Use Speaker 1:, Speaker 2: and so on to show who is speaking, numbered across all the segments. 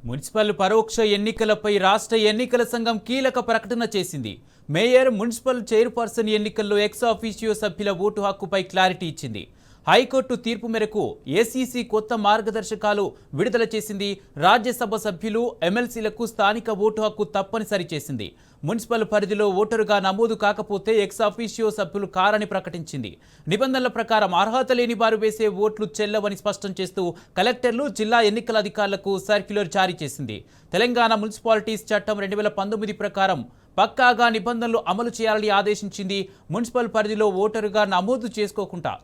Speaker 1: Municipal పరోక్ష ఎన్నికలపై రాష్ట్ర ఎన్నికల సంఘం కీలక ప్రకటన చేసింది. మేయర్, మున్సిపల్ చైర్పర్సన్ ఎన్నికల్లో ఎక్స్ ఆఫీషియో సభ్యుల ఓటు హక్కుపై క్లారిటీ ఇచ్చింది. హైకోర్టు తీర్పు మేరకు ఏసీసీ కొత్త మార్గదర్శకాలు విడుదల చేసింది. రాజ్యసభ సభ్యులు, ఎమ్మెల్సీలకు స్థానిక ఓటు హక్కు తప్పనిసరి చేసింది. మున్సిపల్ పరిధిలో ఓటరుగా నమోదు కాకపోతే ఎక్స్ ఆఫీషియో సభ్యులు కారని ప్రకటించింది. నిబంధనల ప్రకారం అర్హత లేని వారు వేసే ఓట్లు చెల్లవని స్పష్టం చేస్తూ కలెక్టర్లు, జిల్లా ఎన్నికల అధికారులకు సర్క్యులర్ జారీ చేసింది. తెలంగాణ మున్సిపాలిటీస్ చట్టం 2019 ప్రకారం పక్కాగా నిబంధనలు అమలు చేయాలని ఆదేశించింది. మున్సిపల్ పరిధిలో ఓటరుగా నమోదు చేసుకోకుండా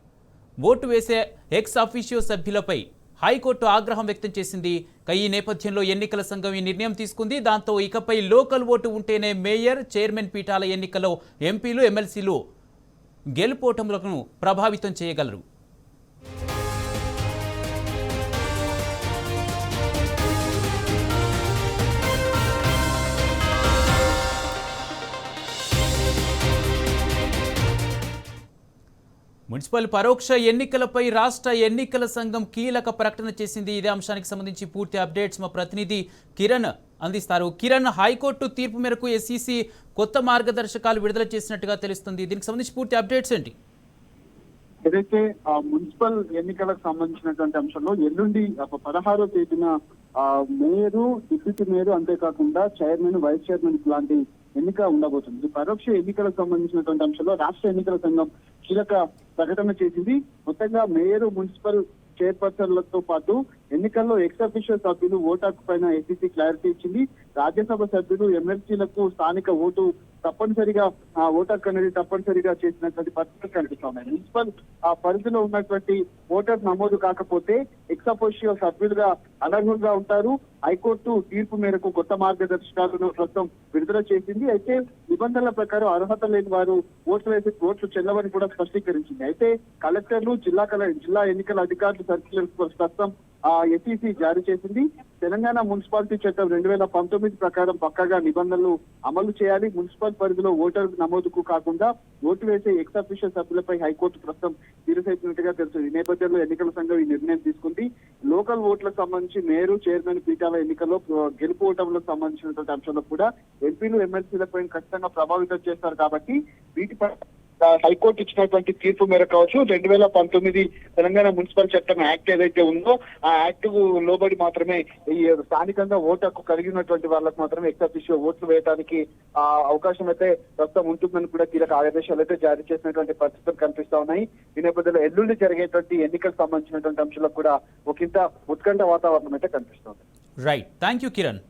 Speaker 1: ఓటు వేసే ఎక్స్ అఫీషియో సభ్యులపై హైకోర్టు ఆగ్రహం వ్యక్తం చేసింది. ఈ నేపథ్యంలో ఎన్నికల సంఘం ఈ నిర్ణయం తీసుకుంది. దాంతో ఇకపై లోకల్ ఓటు ఉంటేనే మేయర్, చైర్మన్ పీఠాల ఎన్నికల్లో ఎంపీలు, ఎమ్మెల్సీలు గెలుపోటములను ప్రభావితం చేయగలరు. మున్సిపల్ పరోక్ష ఎన్నికలపై రాష్ట్ర ఎన్నికల సంఘం కీలక ప్రకటన చేసింది. ఇదే అంశానికి సంబంధించి పూర్తి అప్డేట్స్ మా ప్రతినిధి కిరణ్ అందిస్తారు. కిరణ్, హైకోర్టు తీర్పు మేరకు ఎస్ఈసి కొత్త మార్గదర్శకాలు విడుదల చేసినట్టుగా తెలుస్తుంది. దీనికి సంబంధించి పూర్తి అప్డేట్స్ ఏంటి?
Speaker 2: ఏదైతే మున్సిపల్ ఎన్నికలకు సంబంధించినటువంటి అంశంలో ఎల్లుండి 16వ తేదీన మేయరు, డిప్యూటీ మేయరు, అంతేకాకుండా చైర్మన్, వైస్ చైర్మన్ లాంటి ఎన్నిక ఉండబోతుంది. పరోక్ష ఎన్నికలకు సంబంధించినటువంటి అంశంలో రాష్ట్ర ఎన్నికల సంఘం కీలక ప్రకటన చేసింది. మొత్తంగా మేయరు, మున్సిపల్ చైర్పర్సన్లతో పాటు ఎన్నికల్లో ఎక్స్ అఫీషియల్ సభ్యులు ఓటు హక్కు పైన ఎస్ఈసీ క్లారిటీ ఇచ్చింది. రాజ్యసభ సభ్యులు, ఎమ్మెల్సీలకు స్థానిక ఓటు తప్పనిసరిగా ఓటు హక్కు అనేది తప్పనిసరిగా చేసినటువంటి పరిస్థితులు కనిపిస్తున్నాయి. మున్సిపల్ పరిధిలో ఉన్నటువంటి ఓటర్ నమోదు కాకపోతే ఎక్స్ అఫీషియల్ సభ్యులుగా అనర్హులుగా ఉంటారు. హైకోర్టు తీర్పు మేరకు కొత్త మార్గదర్శకాలను ప్రస్తుతం విడుదల చేసింది. అయితే నిబంధనల ప్రకారం అర్హత లేని వారు ఓట్లు చెల్లవని కూడా స్పష్టీకరించింది. అయితే కలెక్టర్లు, జిల్లా ఎన్నికల అధికారులు సర్క్యులర్ ప్రస్తుతం ఎస్ఈసీ జారీ చేసింది. తెలంగాణ మున్సిపాలిటీ చట్టం 2019 ప్రకారం పక్కాగా నిబంధనలు అమలు చేయాలి. మున్సిపల్ పరిధిలో ఓటర్ నమోదుకు కాకుండా ఓటు వేసే ఎక్స్ అఫీషియల్ సభ్యులపై హైకోర్టు ప్రస్తుతం తీరుసైతున్నట్టుగా తెలుస్తుంది. ఈ నేపథ్యంలో ఎన్నికల సంఘం ఈ నిర్ణయం తీసుకుంది. లోకల్ ఓట్లకు సంబంధించి మేయరు, చైర్మన్ పీఠాల ఎన్నికల్లో గెలుపు ఓటములకు సంబంధించినటువంటి అంశంలో కూడా ఎంపీలు, ఎమ్మెల్సీలపై ఖచ్చితంగా ప్రభావితం చేస్తారు. కాబట్టి వీటిపై హైకోర్టు ఇచ్చినటువంటి తీర్పు మేరకు కావచ్చు, 2019 తెలంగాణ మున్సిపల్ చట్టం యాక్ట్ ఏదైతే ఉందో ఆ యాక్ట్ లోబడి మాత్రమే ఈ స్థానికంగా ఓటు హక్కు కలిగినటువంటి వాళ్ళకు మాత్రమే ఎక్స్ అఫీషియో ఓట్లు వేయడానికి అవకాశం అయితే ప్రస్తుతం ఉంటుందని కూడా కీలక ఆదేశాలు అయితే జారీ చేసినటువంటి పరిస్థితులు కనిపిస్తా ఉన్నాయి. ఈ నేపథ్యంలో ఎల్లుండి జరిగేటువంటి ఎన్నికలకు సంబంధించినటువంటి అంశాలకు కూడా ఒకంత ఉత్కంఠ వాతావరణం అయితే కనిపిస్తోంది.
Speaker 1: Right, thank you Kiran.